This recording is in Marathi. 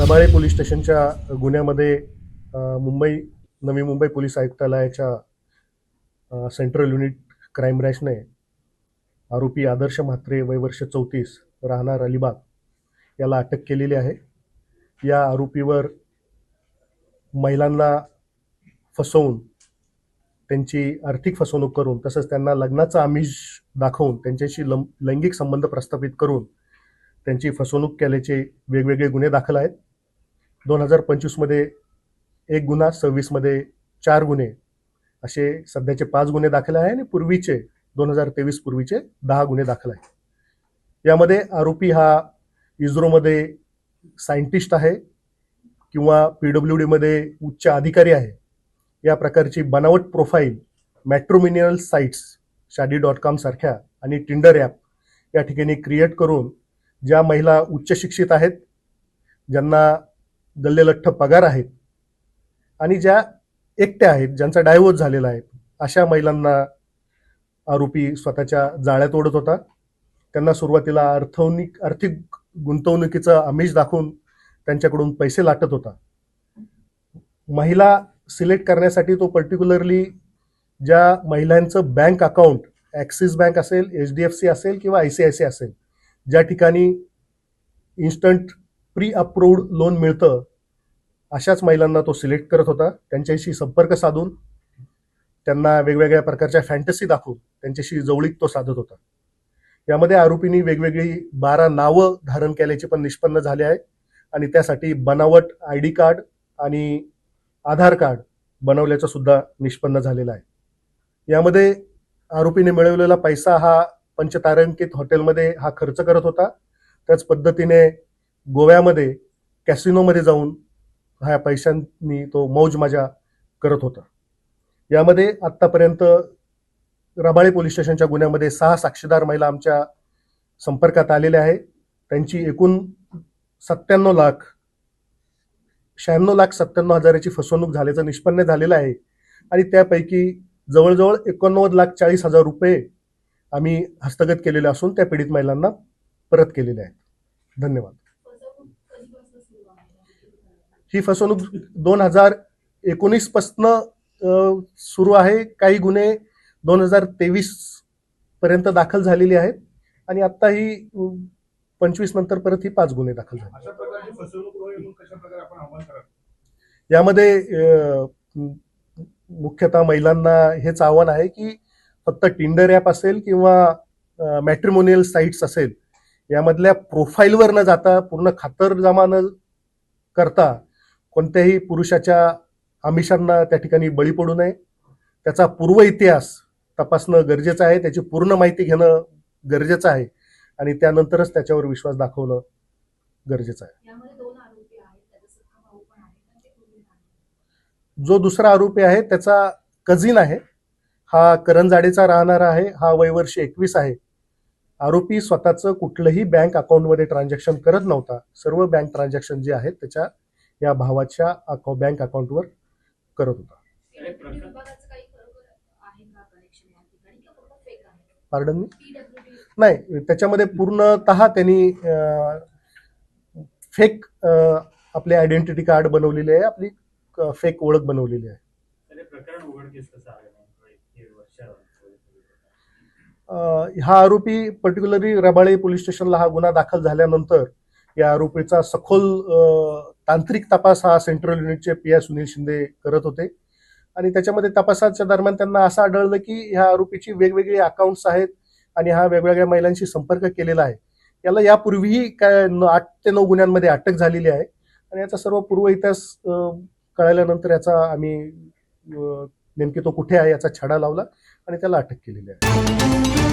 रबाळे पोलीस स्टेशनच्या गुन्ह्यामध्ये नवी मुंबई पोलीस आयुक्तालयाच्या सेंट्रल युनिट क्राईम ब्रँचने आरोपी आदर्श म्हात्रे वय वर्ष 34 राहणार अलिबाग याला अटक केलेली आहे. या आरोपीवर महिलांना फसवून त्यांची आर्थिक फसवणूक करून तसंच त्यांना लग्नाचं आमिष दाखवून त्यांच्याशी लैंगिक संबंध प्रस्थापित करून त्यांची फसवणूक केल्याचे वेगवेगळे गुन्हे दाखल आहेत. 2025मध्ये 1 गुन्हा, 26मध्ये 4 गुन्हे असे सध्याचे 5 गुन्हे दाखल आहे आणि पूर्वीचे 2023 पूर्वीचे 10 गुन्हे दाखल आहेत. यामध्ये आरोपी हा इस्रोमध्ये सायंटिस्ट आहे किंवा PWDमध्ये उच्च अधिकारी आहे. या प्रकारची बनावट प्रोफाईल मॅट्रोमिनियल साइट्स शादी.com सारख्या आणि टिंडर ॲप या ठिकाणी क्रिएट करून ज्या महिला उच्च शिक्षित आहेत, ज्यांना गल्लेलठ्ठ पगार आहेत आणि ज्या एकट्या आहेत, ज्यांचा डायव्होर्स झालेला आहे, अशा महिलांना आरोपी स्वतःच्या जाळ्यात ओढत होता. त्यांना सुरुवातीला आर्थिक गुंतवणुकीचं आमिष दाखवून त्यांच्याकडून पैसे लाटत होता. महिला सिलेक्ट करण्यासाठी तो पर्टिक्युलरली ज्या महिलांचं बँक अकाउंट ॲक्सिस बँक असेल, HDFC असेल किंवा ICICI असेल, ज्या ठिकाणी इन्स्टंट प्री अप्रूव्ड लोन मिळतं, अशाच महिलांना तो सिलेक्ट करत होता. त्यांच्याशी संपर्क साधून त्यांना वेगवेगळ्या प्रकारच्या फॅन्टसी दाखवून त्यांच्याशी जवळीक तो साधत होता. यामध्ये आरोपींनी वेगवेगळी 12 नावं धारण केल्याचे पण निष्पन्न झाले आहे आणि त्यासाठी बनावट ID कार्ड आणि आधार कार्ड बनवल्याचं सुद्धा निष्पन्न झालेलं आहे. यामध्ये आरोपीने मिळवलेला पैसा हा पंचतारांकित हॉटेलमध्ये हा खर्च करत होता. त्याच पद्धतीने गोव्यामध्ये कॅसिनोमध्ये जाऊन ह्या पैशांनी तो मौज मजा करत होता. यामध्ये आत्तापर्यंत रबाळे पोलीस स्टेशनच्या गुन्ह्यामध्ये 6 साक्षीदार महिला आमच्या संपर्कात आलेल्या आहे. त्यांची एकूण 96,97,000ची फसवणूक झाल्याचं निष्पन्न झालेलं आहे आणि त्यापैकी जवळजवळ 89,40,000 रुपये आम्ही हस्तगत केलेले असून त्या पीडित महिलांना परत केलेले आहेत. धन्यवाद. ही फसवणूक 2019 पासून सुरू आहे. काही गुन्हे 2023 पर्यंत दाखल झालेले आहेत आणि आता ही 25 नंतर परत ही 5 गुन्हे दाखल झाले. यामध्ये मुख्यतः महिलांना हेच आव्हान आहे की फक्त टिंडर ॲप असेल किंवा मॅट्रिमोनियल साइट्स असेल, यामधल्या प्रोफाईलवर न जाता पूर्ण खातरजमा न करता कोणत्याही पुरुषाच्या आमिषांना त्या ठिकाणी बळी पडू नये. त्याचा पूर्व इतिहास तपासणं गरजेचं आहे, त्याची पूर्ण माहिती घेणं गरजेचं आहे आणि त्यानंतरच त्याच्यावर विश्वास दाखवणं गरजेचं आहे. जो दुसरा आरोपी आहे त्याचा कझिन आहे, हा करंजाडेचा राहणारा आहे. हा वय वर्ष 21 आहे. आरोपी स्वतःचं कुठलंही बँक अकाउंटमध्ये ट्रान्झॅक्शन करत नव्हता. सर्व बँक ट्रान्झॅक्शन जे आहेत त्याच्या या भावाच्या बँक अकाउंटवर करत होता. पार्डन मी नाही, त्याच्यामध्ये पूर्णतः त्यांनी फेक आपले आयडेंटिटी कार्ड बनवलेले आहे, आपली फेक ओळख बनवलेली आहे. हा आरोपी पर्टिक्युलरली रबाळे पोलीस स्टेशनला हा गुन्हा दाखल झाल्यानंतर या आरोपीचा सखोल तांत्रिक तपास हा सेंट्रल युनिटचे PI सुनील शिंदे करत होते आणि त्याच्यामध्ये तपासाच्या दरम्यान त्यांना असं आढळलं की ह्या आरोपीची वेगवेगळी अकाउंट्स आहेत आणि हा वेगवेगळ्या महिलांशी संपर्क केलेला आहे. याला यापूर्वीही 8 ते 9 गुन्ह्यांमध्ये अटक झालेली आहे आणि याचा सर्व पूर्व इतिहास कळाल्यानंतर याचा आम्ही नेमकी तो कुठे आहे याचा छडा लावला आणि त्याला अटक केलेली आहे.